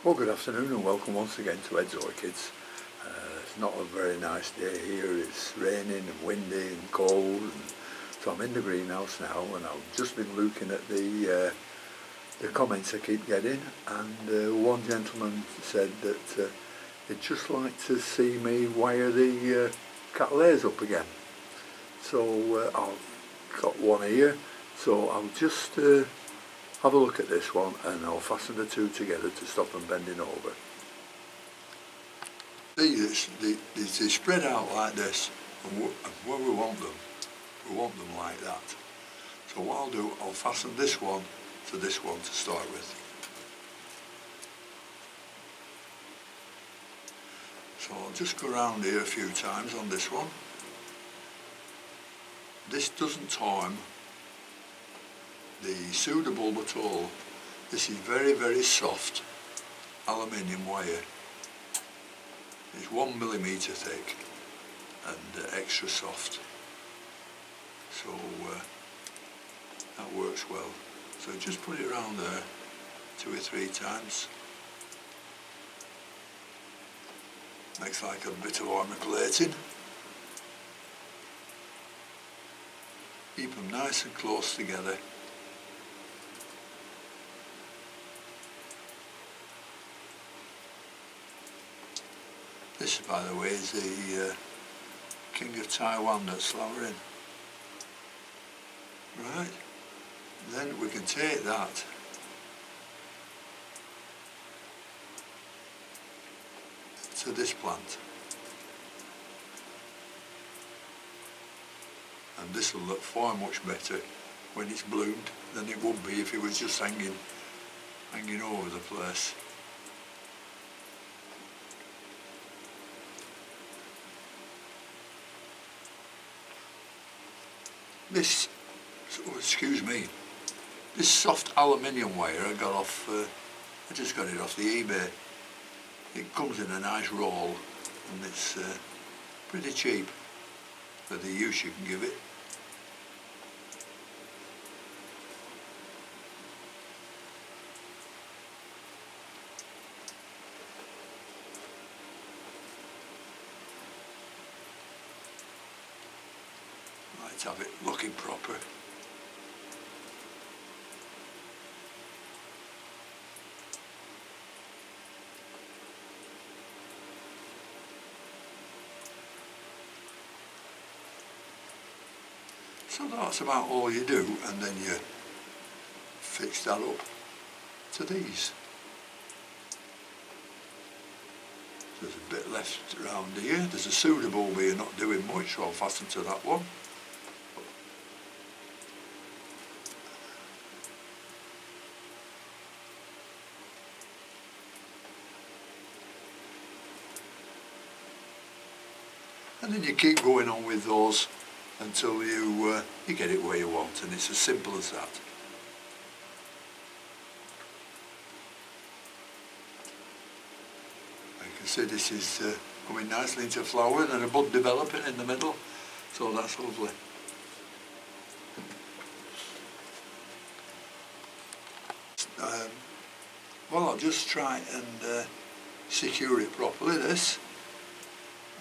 Well, good afternoon and welcome once again to Ed's Orchids. It's not a very nice day here. It's raining and windy and cold, and so I'm in the greenhouse now, and I've just been looking at the comments I keep getting, and one gentleman said that he'd just like to see me wire the cattleyas up again. So I've got one here, so I'll just have a look at this one, and I'll fasten the two together to stop them bending over. They spread out like this, and where we want them like that. So what I'll do, I'll fasten this one to this one to start with. So I'll just go around here a few times on this one. This doesn't time the pseudobulb at all. This is very, very soft aluminium wire. It's 1 millimetre thick and extra soft. So that works well. So just put it around there 2 or 3 times. Makes like a bit of armour plating. Keep them nice and close together. This, by the way, is the King of Taiwan that's flowering. Right, then we can take that to this plant. And this will look far much better when it's bloomed than it would be if it was just hanging over the place. This, excuse me, this soft aluminium wire I got off, I just got it off the eBay. It comes in a nice roll, and it's pretty cheap for the use you can give it. Let's have it looking proper. So that's about all you do, and then you fix that up to these. There's a bit left around here. There's a pseudobulb here not doing much, so I'll fasten to that one. And then you keep going on with those until you get it where you want, and it's as simple as that. You can see this is coming nicely into flower and a bud developing in the middle, so that's lovely. Well, I'll just try and secure it properly, this,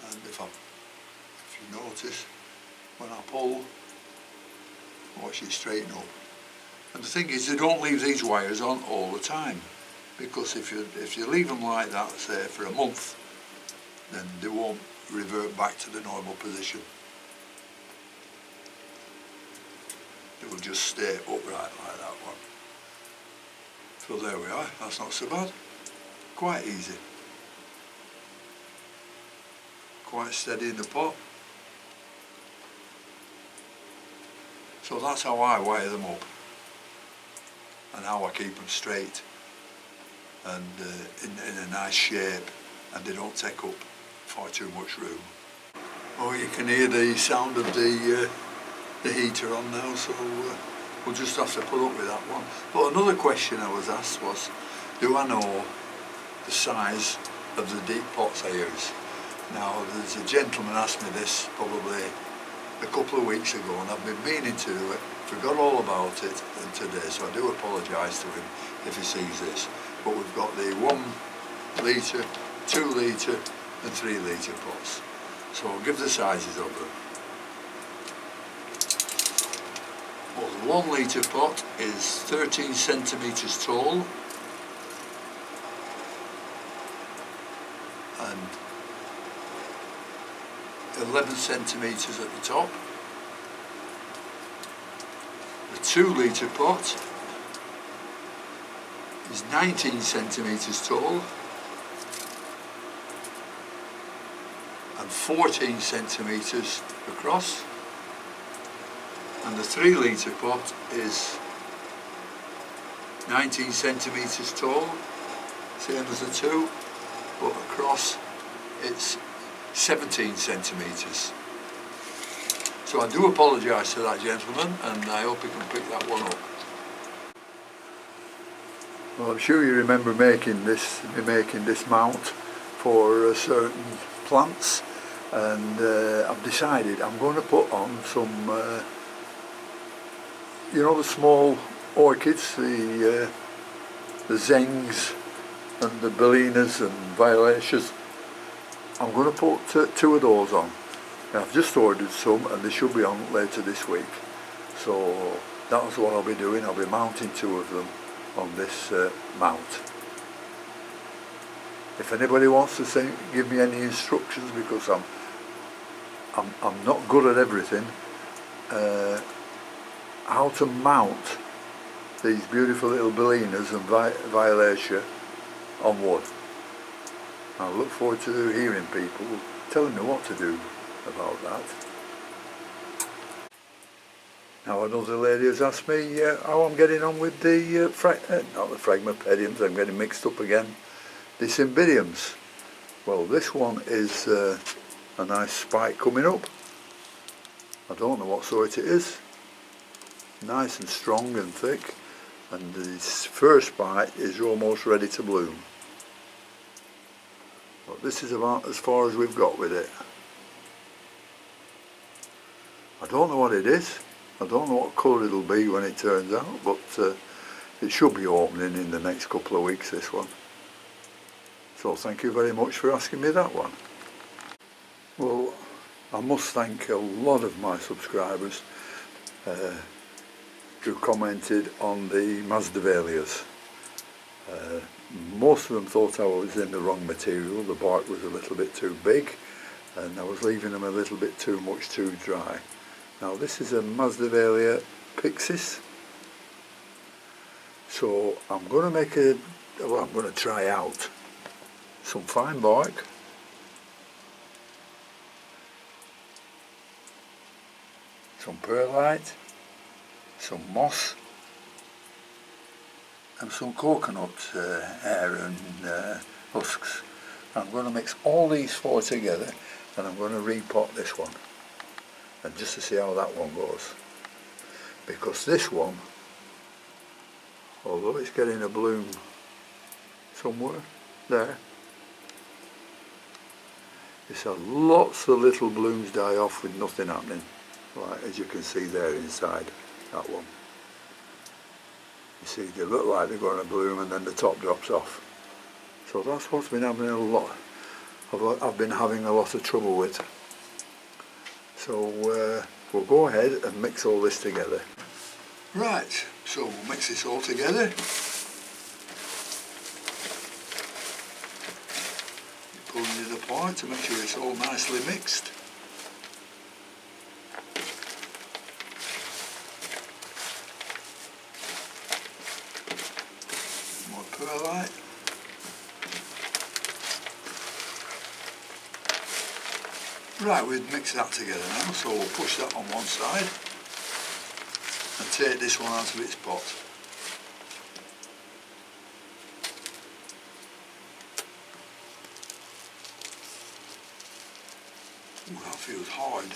and if you notice, when I pull, watch it straighten up. And the thing is, they don't leave these wires on all the time, because if you leave them like that, say for a month, then they won't revert back to the normal position. They will just stay upright like that one. So there we are, that's not so bad. Quite easy. Quite steady in the pot. So that's how I wire them up, and how I keep them straight and in a nice shape, and they don't take up far too much room. Oh, you can hear the sound of the heater on now, so we'll just have to put up with that one. But another question I was asked was, do I know the size of the deep pots I use? Now, there's a gentleman asked me this probably a couple of weeks ago, and I've been meaning to do it, forgot all about it today, so I do apologise to him if he sees this. but we've got the 1 litre, 2 litre and 3 litre pots. So I'll give the sizes of them. Well, the 1 litre pot is 13 centimetres tall and 11 centimetres at the top. The 2 litre pot is 19 centimetres tall and 14 centimetres across, and the 3 litre pot is 19 centimetres tall, same as the 2, but across it's 17 centimetres. So I do apologise to that gentleman, and I hope he can pick that one up. Well, I'm sure you remember making this mount for certain plants, and I've decided I'm going to put on some, you know, the small orchids, the zengs and the bellinas and violetias. I'm going to put 2 of those on. I've just ordered some and they should be on later this week. So that's what I'll be doing. I'll be mounting 2 of them on this mount. If anybody wants to give me any instructions, because I'm not good at everything, how to mount these beautiful little bellinas and violatia on wood. I look forward to hearing people telling me what to do about that. Now, another lady has asked me how I'm getting on with the not the Phragmipediums, I'm getting mixed up again, the Cymbidiums. Well, this one is a nice spike coming up. I don't know what sort it is. Nice and strong and thick, and this first spike is almost ready to bloom. But this is about as far as we've got with it. I don't know what it is. I don't know what colour it'll be when it turns out, but it should be opening in the next couple of weeks, this one. So thank you very much for asking me that one. Well, I must thank a lot of my subscribers who commented on the Masdevallias. Most of them thought I was in the wrong material. The bark was a little bit too big and I was leaving them a little bit too much too dry. Now this is a Masdevallia Pixis, so I'm going to try out some fine bark, some perlite, some moss and some coconut hair and husks. I'm going to mix all these 4 together and I'm going to repot this one, and just to see how that one goes, because this one, although it's getting a bloom somewhere there, it's had lots of little blooms die off with nothing happening, like as you can see there inside that one. You see, they look like they're going to bloom and then the top drops off. So that's what's been happening a lot. I've been having a lot of trouble with. So we'll go ahead and mix all this together. Right, so we'll mix this all together. Pulling it apart to make sure it's all nicely mixed. More perlite. Right, we've mixed that together now, so we'll push that on one side and take this one out of its pot. Ooh, that feels hard,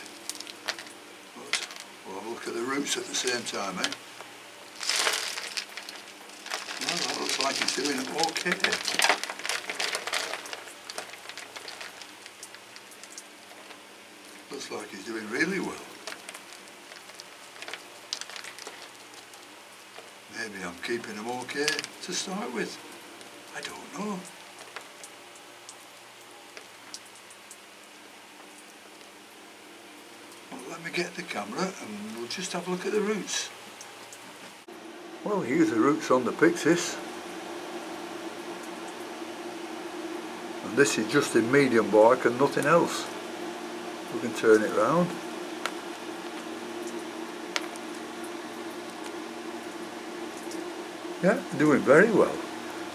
but we'll have a look at the roots at the same time, eh? Well, that looks like it's doing okay. Looks like he's doing really well. Maybe I'm keeping him okay to start with. I don't know. Well, let me get the camera and we'll just have a look at the roots. Well, here's the roots on the Pyxis. And this is just in medium bark and nothing else. We can turn it round. Yeah, doing very well.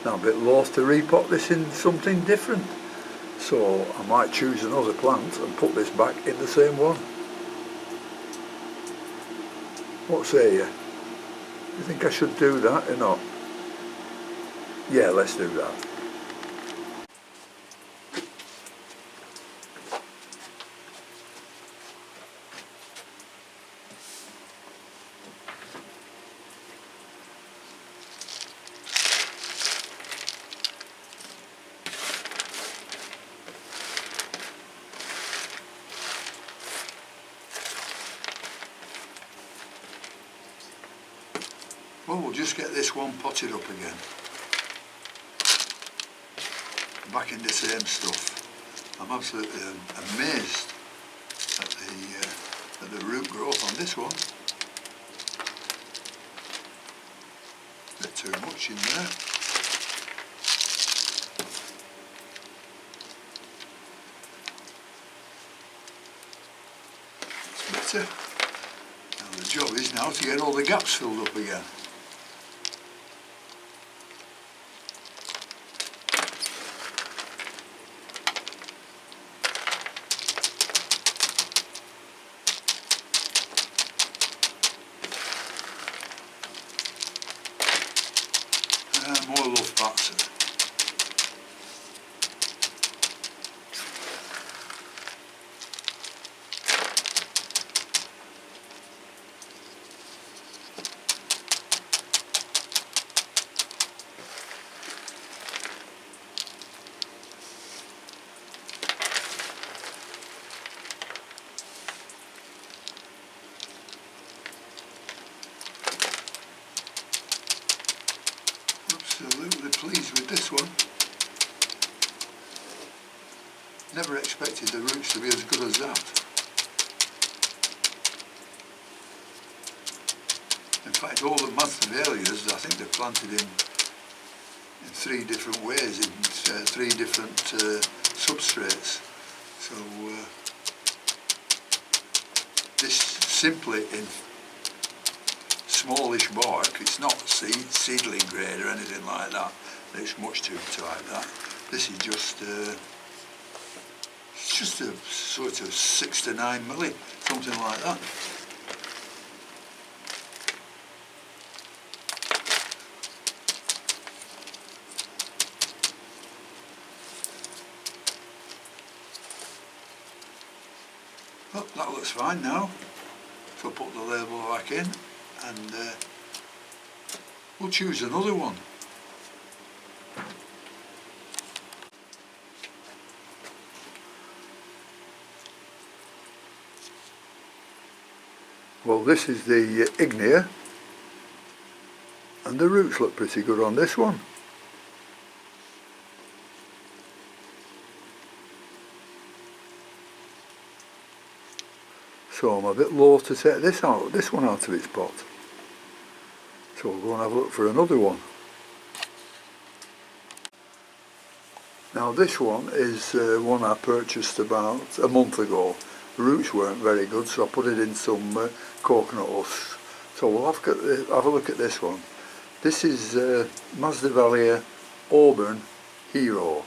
Now I'm a bit loath to repot this in something different. So I might choose another plant and put this back in the same one. What say you? You think I should do that or not? Yeah, let's do that. Well, we'll just get this one potted up again. Back in the same stuff. I'm absolutely amazed at the root growth on this one. A bit too much in there. It's better. Now the job is now to get all the gaps filled up again. More love pats. Absolutely pleased with this one. Never expected the roots to be as good as that. In fact, all the Masdevallias, I think they're planted in 3 different ways, in 3 different substrates. So this simply in smallish bark, it's not seedling grade or anything like that. It's much too tight, that. This is just it's just a sort of 6 to 9 milli, something like that. Oh, that looks fine now. So I'll put the label back in and we'll choose another one. Well, this is the Ignea, and the roots look pretty good on this one. So I'm a bit loath to take this one out of its pot. So we'll go and have a look for another one. Now this one is one I purchased about a month ago. The roots weren't very good, so I put it in some coconut husks. So we'll have a look at this one. This is Masdevallia Auburn Hero.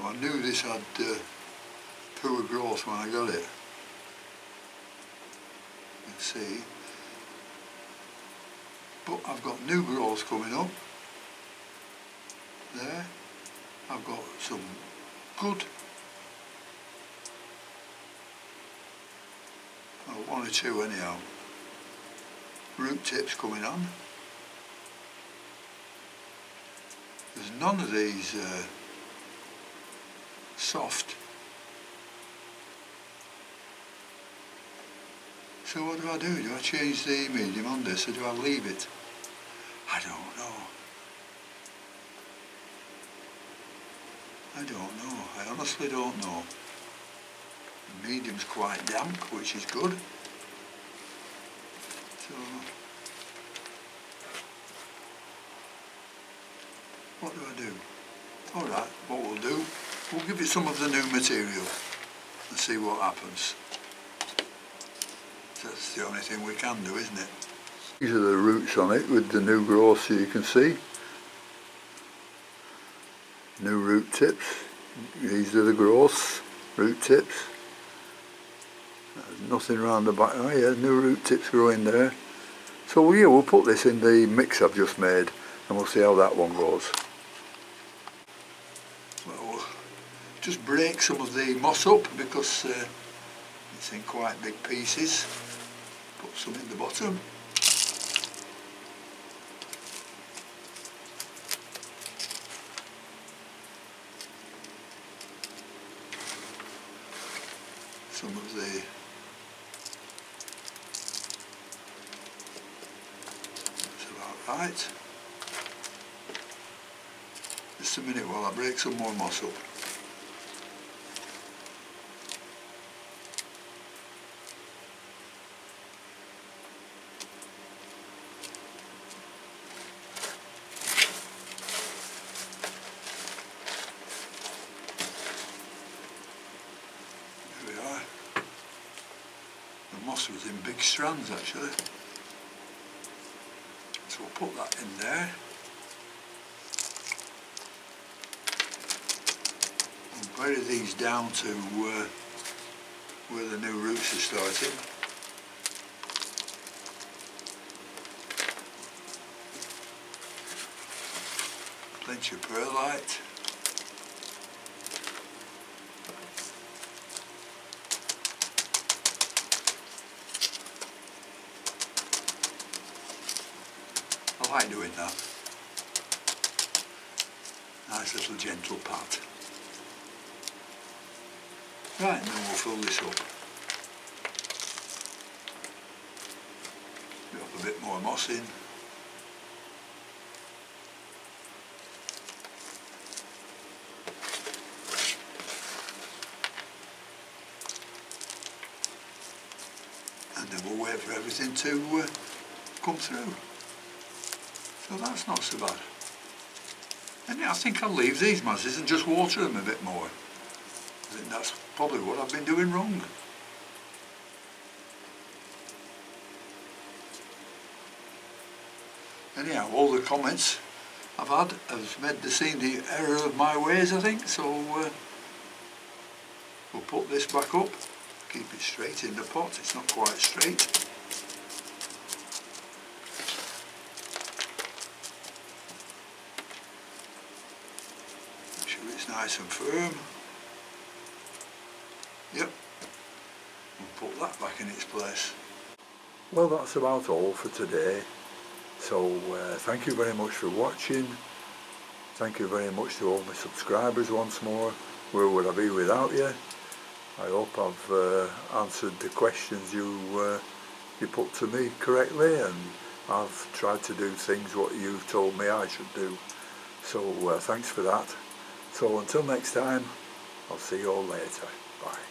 I knew this had poor growth when I got it. Let's see. But I've got new growth coming up. There. I've got some good one or two anyhow. Root tips coming on. There's none of these soft. So what do I do? Do I change the medium on this or do I leave it? I don't know. I don't know. I honestly don't know. The medium's quite damp, which is good. So, what do I do? Alright, what we'll do, we'll give it some of the new material and see what happens. That's the only thing we can do, isn't it? These are the roots on it with the new growth, so you can see. New root tips. These are the growths, root tips. There's nothing around the back. Oh yeah, new root tips growing there. So yeah, we'll put this in the mix I've just made and we'll see how that one goes. Well, just break some of the moss up because it's in quite big pieces. Put some in the bottom. Some of the that's about right. Just a minute while I break some more moss up. The moss was in big strands actually. So we'll put that in there. And bury these down to where the new roots are starting. Plenty of perlite. I like doing that. Nice little gentle pat. Right, and then we'll fill this up. Drop a bit more moss in. And then we'll wait for everything to come through. So that's not so bad. And I think I'll leave these masses and just water them a bit more. I think that's probably what I've been doing wrong. Anyhow, all the comments I've had have seen the error of my ways, I think, so we'll put this back up, keep it straight in the pot, it's not quite straight. Nice and firm. Yep. We'll put that back in its place. Well, that's about all for today. So thank you very much for watching. Thank you very much to all my subscribers once more. Where would I be without you? I hope I've answered the questions you put to me correctly, and I've tried to do things what you've told me I should do. So thanks for that. So until next time, I'll see you all later. Bye.